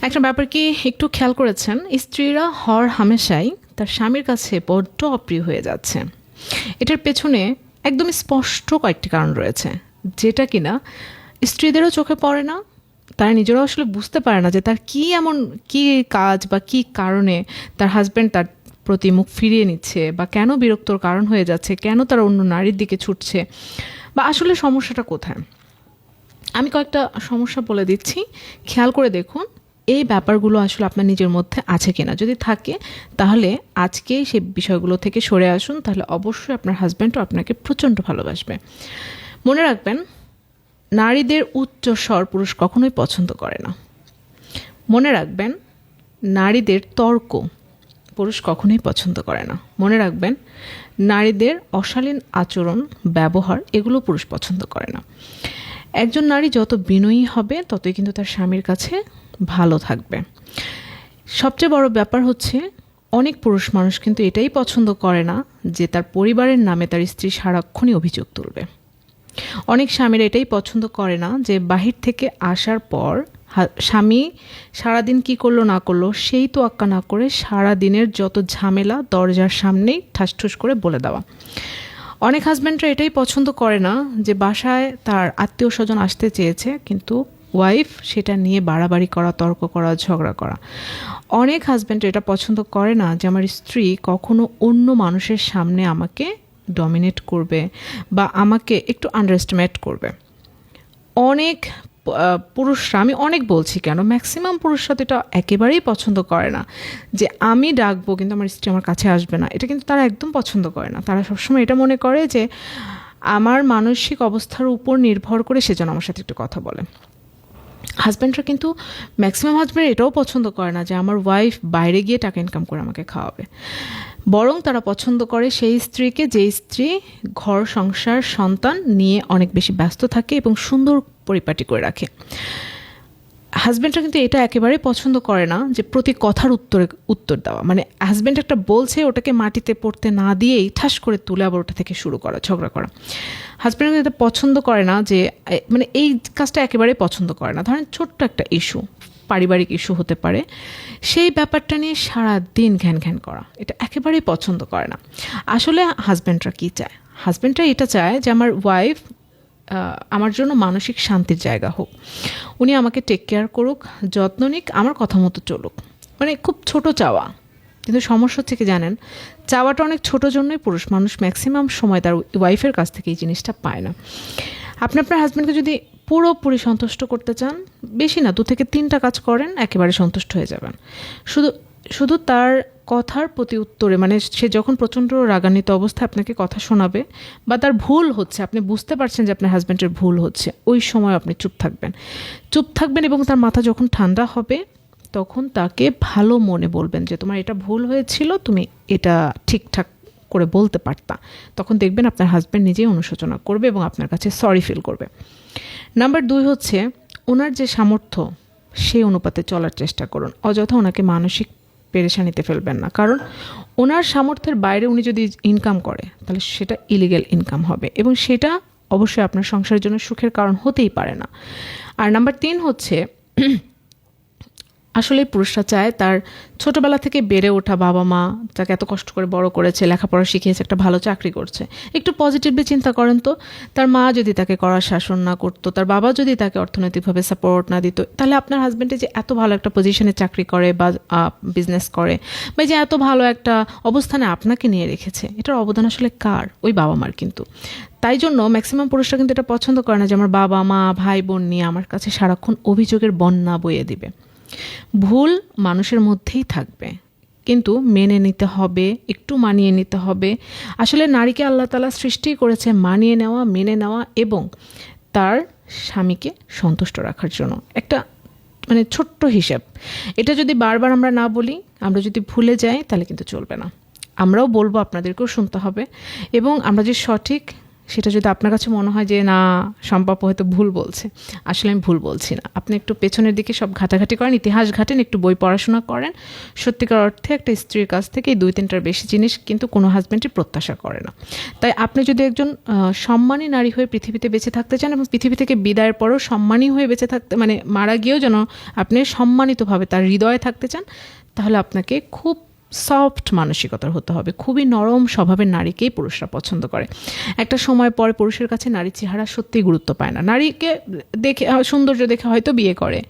একটা ব্যাপার কি একটু খেয়াল করেছেন, স্ত্রীরা হর হামেশাই তার স্বামীর কাছে বড্ড অপ্রিয় হয়ে যাচ্ছে। এটার পেছনে একদম স্পষ্ট কয়েকটি কারণ রয়েছে, যেটা কিনা স্ত্রীদেরও চোখে পড়ে না। তারা নিজেরাও আসলে বুঝতে পারে না যে তার কি এমন কি কাজ বা কি কারণে তার হাজব্যান্ড তার প্রতি মুখ ফিরিয়ে নিচ্ছে, বা কেন বিরক্তর কারণ হয়ে যাচ্ছে, কেন তারা অন্য নারীর দিকে ছুটছে, বা আসলে সমস্যাটা কোথায়। আমি কয়েকটা সমস্যা বলে দিচ্ছি, খেয়াল করে দেখুন এই ব্যাপারগুলো আসলে আপনার নিজের মধ্যে আছে কিনা। যদি থাকে তাহলে আজকেই সেই বিষয়গুলো থেকে সরে আসুন, তাহলে অবশ্যই আপনার হাজব্যান্ডও আপনাকে প্রচণ্ড ভালোবাসবে। মনে রাখবেন, নারীদের উচ্চ স্বর পুরুষ কখনোই পছন্দ করে না। মনে রাখবেন, নারীদের তর্ক পুরুষ কখনোই পছন্দ করে না। মনে রাখবেন, নারীদের অশালীন আচরণ ব্যবহার এগুলো পুরুষ পছন্দ করে না। একজন নারী যত বিনয়ী হবে ততই কিন্তু তার স্বামীর কাছে ভালো থাকবে। সবচেয়ে বড় ব্যাপার হচ্ছে, অনেক পুরুষ মানুষ কিন্তু এটাই পছন্দ করে না যে তার পরিবারের নামে তার স্ত্রী সারাক্ষণই অভিযোগ তুলবে। অনেক স্বামীরা এটাই পছন্দ করে না যে বাহির থেকে আসার পর স্বামী সারাদিন কি করলো না করলো সেই তোয়াক্কা না করে সারাদিনের যত ঝামেলা দরজার সামনেই ঠাসঠুস করে বলে দেওয়া। অনেক হাজব্যান্ডরা এটাই পছন্দ করে না যে বাসায় তার আত্মীয় স্বজন আসতে চেয়েছে কিন্তু ওয়াইফ সেটা নিয়ে বাড়াবাড়ি করা, তর্ক করা, ঝগড়া করা। অনেক হাজব্যান্ড এটা পছন্দ করে না যে আমার স্ত্রী কখনো অন্য মানুষের সামনে আমাকে ডমিনেট করবে বা আমাকে একটু আন্ডারএস্টিমেট করবে। অনেক পুরুষরা, আমি অনেক বলছি কেন, ম্যাক্সিমাম পুরুষরা তো এটা একেবারেই পছন্দ করে না যে আমি ডাকবো কিন্তু আমার স্ত্রী আমার কাছে আসবে না। এটা কিন্তু তারা একদম পছন্দ করে না। তারা সবসময় এটা মনে করে যে আমার মানসিক অবস্থার উপর নির্ভর করে সে যেন আমার সাথে একটু কথা বলে। হাজব্যান্ডরা কিন্তু ম্যাক্সিমাম হাজব্যান্ড এটাও পছন্দ করে না যে আমার ওয়াইফ বাইরে গিয়ে টাকা ইনকাম করে আমাকে খাওয়াবে। বরং তারা পছন্দ করে সেই স্ত্রীকে যে স্ত্রী ঘর সংসার সন্তান নিয়ে অনেক বেশি ব্যস্ত থাকে এবং সুন্দর পরিপাটি করে রাখে। হাজব্যান্ডরা কিন্তু এটা একেবারেই পছন্দ করে না যে প্রতি কথার উত্তর দেওয়া, মানে হাজব্যান্ড একটা বলছে ওটাকে মাটিতে পড়তে না দিয়েই ঠাস করে তুলে আবার ওটা থেকে শুরু করা, ঝগড়া করা। হাজব্যান্ড এটা পছন্দ করে না, যে মানে এই কাজটা একেবারেই পছন্দ করে না। ধরেন ছোট্ট একটা ইস্যু, পারিবারিক ইস্যু হতে পারে, সেই ব্যাপারটা নিয়ে সারা দিন ঘ্যান ঘ্যান করা, এটা একেবারেই পছন্দ করে না। আসলে হাজব্যান্ডরা কী চায়? হাজব্যান্ডরা এটা চায় যে আমার ওয়াইফ আমার জন্য মানসিক শান্তির জায়গা হোক, উনি আমাকে টেক কেয়ার করুক, যত্ন নিক, আমার কথা মতো চলুক। মানে খুব ছোট চাওয়া, কিন্তু সমস্যা হচ্ছে কি জানেন, চাওয়াটা অনেক ছোট জন্যই পুরুষ মানুষ ম্যাক্সিমাম সময় তার ওয়াইফের কাছ থেকে এই জিনিসটা পায় না। আপনি আপনার হাজব্যান্ডকে যদি পুরোপুরি সন্তুষ্ট করতে চান, বেশি না 2 থেকে 3টা কাজ করেন, একেবারে সন্তুষ্ট হয়ে যাবেন। শুধু তার কথার প্রতি উত্তরে, মানে সে যখন প্রচণ্ড রাগান্বিত অবস্থায় আপনাকে কথা শোনাবে বা তার ভুল হচ্ছে, আপনি বুঝতে পারছেন যে আপনার হাজব্যান্ডের ভুল হচ্ছে, ওই সময় আপনি চুপ থাকবেন এবং তার মাথা যখন ঠান্ডা হবে তখন তাকে ভালো মনে বলবেন যে তোমার এটা ভুল হয়েছিল, তুমি এটা ঠিকঠাক করে বলতে পারতা। তখন দেখবেন আপনার হাজব্যান্ড নিজেই অনুশোচনা করবে এবং আপনার কাছে সরি ফিল করবে। নাম্বার 2 হচ্ছে, ওনার যে সামর্থ্য সেই অনুপাতে চলার চেষ্টা করুন। অযথা ওনাকে মানসিক পেরেশানিতে ফেলবেন না, কারণ ওনার সামর্থ্যের বাইরে উনি যদি ইনকাম করে তাহলে সেটা ইলিগ্যাল ইনকাম হবে এবং সেটা অবশ্যই আপনার সংসারের জন্য সুখের কারণ হতেই পারে না। আর নাম্বার 3 হচ্ছে, আসলে পুরুষরা চায় তার ছোটবেলা থেকে বেড়ে ওঠা বাবা মা তাকে এত কষ্ট করে বড় করেছে, লেখাপড়া শিখিয়েছে, একটা ভালো চাকরি করছে। একটু পজিটিভলি চিন্তা করেন তো, তার মা যদি তাকে কড়া শাসন না করতো, তার বাবা যদি তাকে অর্থনৈতিকভাবে সাপোর্ট না দিত, তাহলে আপনার হাজব্যান্ডে যে এত ভালো একটা পজিশনে চাকরি করে বা বিজনেস করে বা যে এত ভালো একটা অবস্থানে আপনাকে নিয়ে রেখেছে, এটার অবদান আসলে কার? ওই বাবা মার। কিন্তু তাই জন্য ম্যাক্সিমাম পুরুষরা কিন্তু এটা পছন্দ করে না যে আমার বাবা মা ভাই বোন নিয়ে আমার কাছে সারাক্ষণ অভিযোগের বন্যা বয়ে দিবে। ভুল মানুষের মধ্যেই থাকবে, কিন্তু মেনে নিতে হবে, একটু মানিয়ে নিতে হবে। আসলে নারীকে আল্লাহ তাআলা সৃষ্টি করেছে মানিয়ে নেওয়া, মেনে নেওয়া এবং তার স্বামীকে সন্তুষ্ট রাখার জন্য। একটা মানে ছোট্ট হিসাব, এটা যদি বারবার আমরা না বলি, আমরা যদি ভুলে যাই, তাহলে কিন্তু চলবে না। আমরাও বলবো, আপনাদেরকেও শুনতে হবে এবং আমরা যে সঠিক সেটা যদি আপনার কাছে মনে হয় যে না সম্পাপ্য হয়তো ভুল বলছে, আসলে আমি ভুল বলছি না। আপনি একটু পেছনের দিকে সব ঘাটাঘাটি করেন, ইতিহাস ঘাটেন, একটু বই পড়াশোনা করেন। সত্যিকার অর্থে একটা স্ত্রীর কাছ থেকে এই 2-3টার বেশি জিনিস কিন্তু কোনো হাজব্যান্ডই প্রত্যাশা করে না। তাই আপনি যদি একজন সম্মানী নারী হয়ে পৃথিবীতে বেঁচে থাকতে চান এবং পৃথিবী থেকে বিদায়ের পরও সম্মানী হয়ে বেঁচে থাকতে, মানে মারা গিয়েও যেন আপনি সম্মানিতভাবে তার হৃদয়ে থাকতে চান, তাহলে আপনাকে খুব সফট মানসিকতার হতে হবে। খুবই নরম স্বভাবের নারীকেই পুরুষরা পছন্দ করে। একটা সময় পরে পুরুষের কাছে নারী চেহারা সত্যিই গুরুত্ব পায় না। নারীকে দেখে, সৌন্দর্য দেখে হয়তো বিয়ে করে,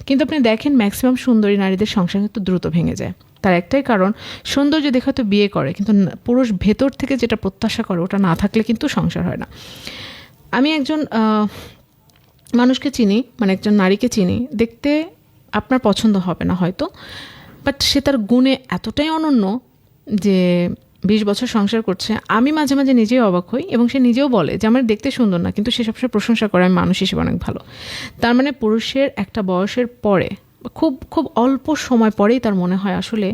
কিন্তু আপনি দেখেন ম্যাক্সিমাম সুন্দরী নারীদের সংসার কিন্তু দ্রুত ভেঙে যায়। তার একটাই কারণ, সৌন্দর্য দেখে হয়তো বিয়ে করে, কিন্তু পুরুষ ভেতর থেকে যেটা প্রত্যাশা করে ওটা না থাকলে কিন্তু সংসার হয় না। আমি একজন মানুষকে চিনি, মানে একজন নারীকে চিনি, দেখতে আপনার পছন্দ হবে না হয়তো, বাট সে তার গুণে এতটাই অনন্য যে 20 বছর সংসার করছে। আমি মাঝে মাঝে নিজেই অবাক হই, এবং সে নিজেও বলে যে আমার দেখতে সুন্দর না, কিন্তু সে সবসময় প্রশংসা করে আমি মানুষ হিসেবে অনেক ভালো। তার মানে পুরুষের একটা বয়সের পরে, খুব খুব অল্প সময় পরেই তার মনে হয় আসলে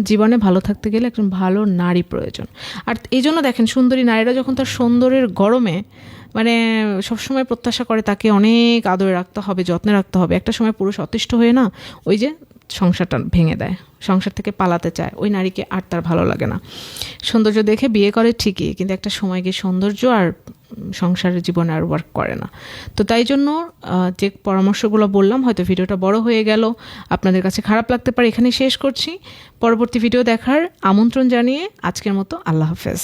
জীবনে ভালো থাকতে গেলে একজন ভালো নারী প্রয়োজন। আর এই জন্য দেখেন সুন্দরী নারীরা যখন তার সৌন্দর্যের গরমে মানে সবসময় প্রত্যাশা করে তাকে অনেক আদরে রাখতে হবে, যত্নে রাখতে হবে, একটা সময় পুরুষ অতিষ্ঠ হয়ে না ওই যে সংসারটা ভেঙে দেয়, সংসার থেকে পালাতে চায়, ওই নারীকে আর তার ভালো লাগে না। সৌন্দর্য দেখে বিয়ে করে ঠিকই, কিন্তু একটা সময় গিয়ে সৌন্দর্য আর সংসারের জীবনে আর ওয়ার্ক করে না। তো তাই জন্য যে পরামর্শগুলো বললাম, হয়তো ভিডিওটা বড় হয়ে গেল, আপনাদের কাছে খারাপ লাগতে পারে, এখানেই শেষ করছি। পরবর্তী ভিডিও দেখার আমন্ত্রণ জানিয়ে আজকের মতো আল্লাহ হাফেজ।